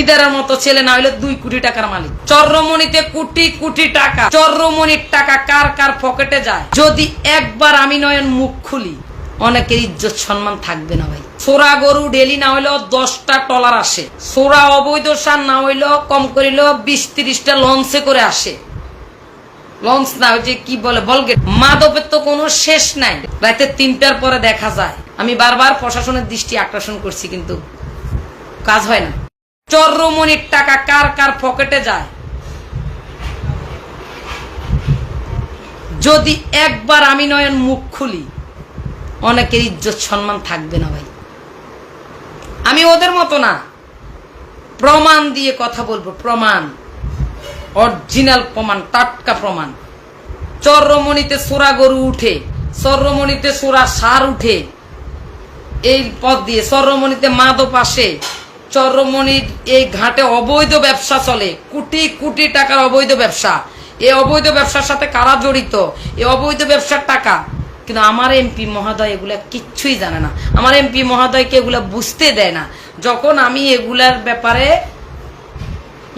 দিদারের মতো ছেলে না হইলে 2 কোটি টাকার মালিক। চর্রমণিতে কোটি কোটি টাকা, চর্রমণির টাকা কার কার পকেটে যায়। যদি একবার আমি নয়ন মুখ খুলি, অনেকের ইজ্জত সম্মান থাকবে না ভাই। সোরা গরু ডেলি না হইলেও 10টা ট্রলার আসে, সোরা অবৈধ সার না হইলেও কম করিলেও 20-30টা লঞ্চে করে আসে। লঞ্চ না ওই যে কি বলে বলগেট। মাদকের তো কোনো শেষ নাই। রাতে 3টার পরে দেখা যায়। আমি বারবার প্রশাসনের দৃষ্টি আকর্ষণ করছি, কিন্তু কাজ হয় না। চর্রমণির টাকা কার কার পকেটে যায়। যদি একবার আমি নয়ন মুখ খুলি, অনেকের ইজ্জত সম্মান থাকবে না ভাই। আমি ওদের মতো না, প্রমাণ দিয়ে কথা বলবো, প্রমাণ, অরিজিনাল প্রমাণ, টাটকা প্রমাণ। চর্রমণিতে সোরা গরু উঠে, চর্রমণিতে সোরা সার উঠে, এই পথ দিয়ে চর্রমণিতে মাদক আসে, চর্রমণির এই ঘাটে অবৈধ ব্যবসা চলে, কোটি কোটি টাকার অবৈধ ব্যবসা। এই অবৈধ ব্যবসার সাথে কারা জড়িত, এই অবৈধ ব্যবসার টাকা। কিন্তু আমার এমপি মহোদয় এগুলা কিচ্ছুই জানে না। আমার এমপি মহোদয়কে এগুলা বুঝতে দেয় না। যখন আমি এগুলার ব্যাপারে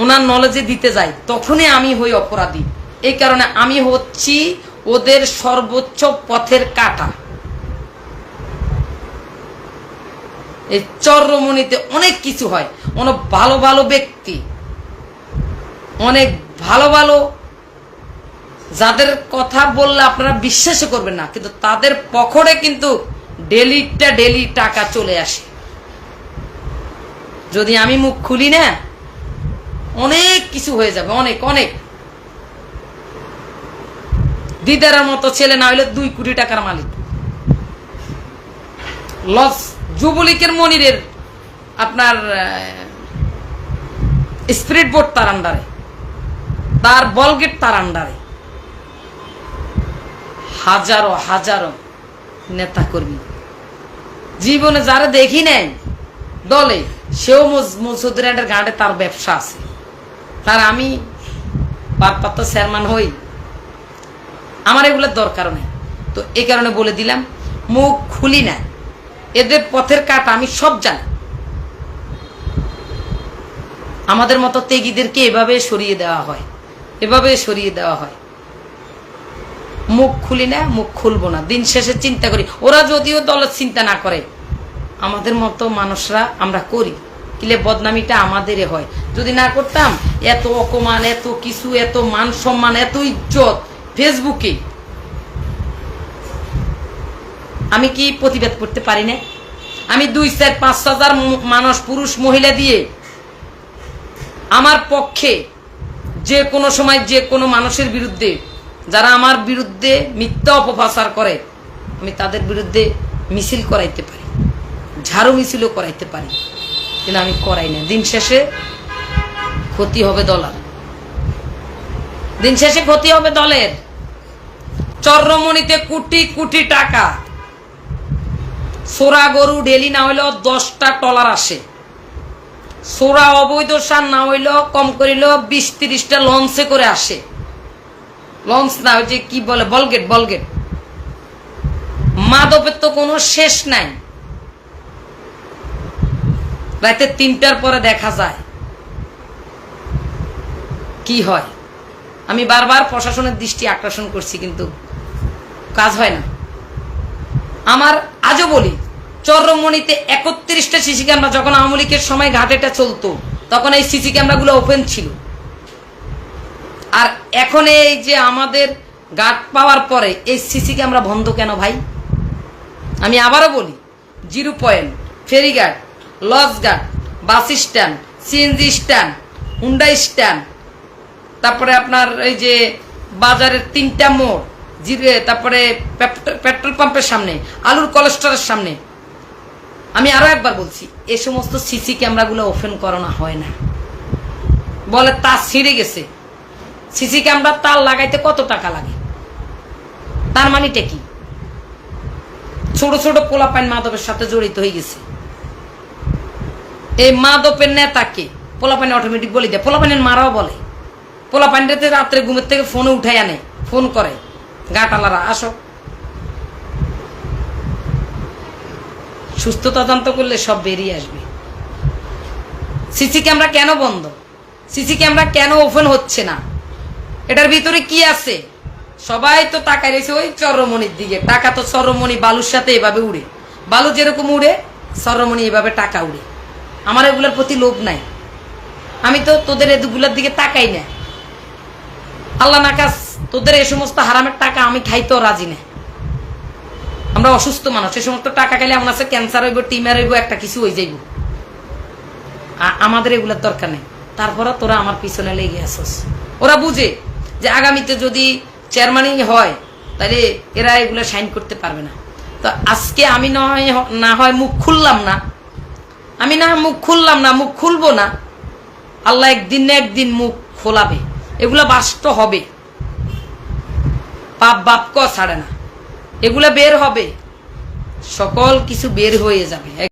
ওনার নলেজে দিতে যাই, তখনই আমি হই অপরাধী। এই কারণে আমি হচ্ছি ওদের সর্বোচ্চ পথের কাঁটা। এই চর্রমণিতে অনেক কিছু হয়, অনেক ভালো ভালো ব্যক্তি, অনেক ভালো ভালো, যাদের কথা বললে আপনারা বিশ্বাসই করবেন না, কিন্তু তাদের পকেটে কিন্তু ডেলি টাকা চলে আসে। যদি আমি মুখ খুলি না, অনেক কিছু হয়ে যাবে, অনেক অনেক। দিদারের মতো ছেলে না হইলে 2 কোটি টাকার মালিক। লস যুবলীগের মনিরের আপনার স্পিরিট বোর্ড তার আন্ডারে, তার বলগেট তার আন্ডারে। হাজারো হাজারো নেতা কর্মী, জীবনে যারা দেখি নাই দলে, সেও মসুদুরের ঘাটে তার ব্যবসা আছে। তার আমি ভারপ্রাপ্ত চেয়ারম্যান হই, আমার এগুলোর দরকার নেই। তো এই কারণে বলে দিলাম, মুখ খুলি না, এদের পথের কাটা আমি সব জানি। আমাদের মতো তেগিদেরকে এভাবে সরিয়ে দেওয়া হয়, এভাবে সরিয়ে দেওয়া হয়। মুখ খুলি না, মুখ খুলবো না। দিন শেষে চিন্তা করি, ওরা যদিও দলের চিন্তা না করে, আমাদের মতো মানুষরা আমরা করি, কিলে বদনামিটা আমাদেরই হয়। যদি না করতাম, এত অপমান, এত কিছু, এত মান সম্মান, এত ইজ্জত ফেসবুকে, আমি কি প্রতিবাদ করতে পারি না? আমি 2-4-5 হাজার মানুষ, পুরুষ মহিলা দিয়ে আমার পক্ষে যে কোনো সময় যে কোনো মানুষের বিরুদ্ধে, যারা আমার বিরুদ্ধে মিথ্যা অপপ্রচার করে, আমি তাদের বিরুদ্ধে মিছিল করাইতে পারি, ঝাড়ু মিছিলও করাইতে পারি, কিন্তু আমি করাই না। দিন শেষে ক্ষতি হবে দলের, দিন শেষে ক্ষতি হবে দলের। চর্রমণিতে কোটি কোটি টাকা, সোরা গরু ডেলি না হইলেও 10টা ট্রলার আসে, সোরা অবৈধ সার না হইলেও কম করিলেও 20-30টা লঞ্চে করে আসে। লঞ্চ না ওই যে কি বলে বলগেট, বলগেট। মাদকের তো কোনো শেষ নাই। রাতে 3টার পরে দেখা যায় কি হয়। আমি বারবার প্রশাসনের দৃষ্টি আকর্ষণ করছি, কিন্তু কাজ হয় না। আমার আজও বলি, চর্রমণিতে 31টা সিসি ক্যামেরা যখন আওয়ামী লীগের সময় ঘাটেটা চলতো, তখন এই সিসি ক্যামেরাগুলো ওপেন ছিল। আর এখন এই যে আমাদের ঘাট পাওয়ার পরে এই সিসি ক্যামেরা বন্ধ কেন ভাই? আমি আবারও বলি, 0 পয়েন্ট, ফেরিঘাট, লঞ্চঘাট, bus stand, CNG stand, Honda stand, তারপরে আপনার এই যে বাজারের 3টা মোড়, তারপরে পেট্রোল পাম্পের সামনে, আলুর কোলেস্টরের সামনে। আমি আরো একবার বলছি, এই সমস্ত সিসি ক্যামেরাগুলো ওপেন করানো হয় না। বলে তার ছিঁড়ে গেছে। সিসি ক্যামেরা তার লাগাইতে কত টাকা লাগে? তার মানিটা কি? ছোট ছোট পোলাপাইন মাদকের সাথে জড়িত হয়ে গেছে। এই মাদকের নেতাকে পোলাপাইন অটোমেটিক বলে দেয়, পোলাপাইনের মারাও বলে। পোলাপাইনটাতে রাত্রে ঘুমের থেকে ফোনে উঠাই আনে, ফোন করে, গাটালারা আসো। সুস্থ তদন্ত করলে সব বেরিয়ে আসবে। সিসি ক্যামেরা কেন বন্ধ, সিসি ক্যামেরা কেন ওপেন হচ্ছে না, এটার ভিতরে কি আছে? সবাই তো তাকায় রয়েছে ওই চরমনির দিকে। টাকা তো চরমনি বালুর সাথে এভাবে উড়ে, বালু যেরকম উড়ে চরমনি এভাবে টাকা উড়ে। আমার এগুলোর প্রতি লোভ নাই, আমি তো তোদের এগুলোর দিকে তাকাই না। আল্লাহ নাকাস তোদের এই সমস্ত হারামের টাকা আমি খাইতেও রাজি না। আমরা অসুস্থ মানুষ, এই সমস্ত টাকা খাইলে আমার কাছে ক্যান্সার হইব, টিমার হইব, একটা কিছু হয়ে যাইব। আমাদের এগুলোর দরকার নেই। তারপরে তোরা আমার পিছনে লেগে আসস। ওরা বুঝে যে আগামীতে যদি চেয়ারম্যানই হয় তাহলে এরা এগুলো সাইন করতে পারবে না। তো আজকে আমি না হয় মুখ খুললাম না, আমি না মুখ খুললাম না, মুখ খুলবো না। আল্লাহ একদিন না একদিন মুখ খোলাবে, এগুলা বাস্তব হবে। পাপ বাপকেও ছাড়ে না, এগুলা বের হবে, সকল কিছু বের হয়ে যাবে।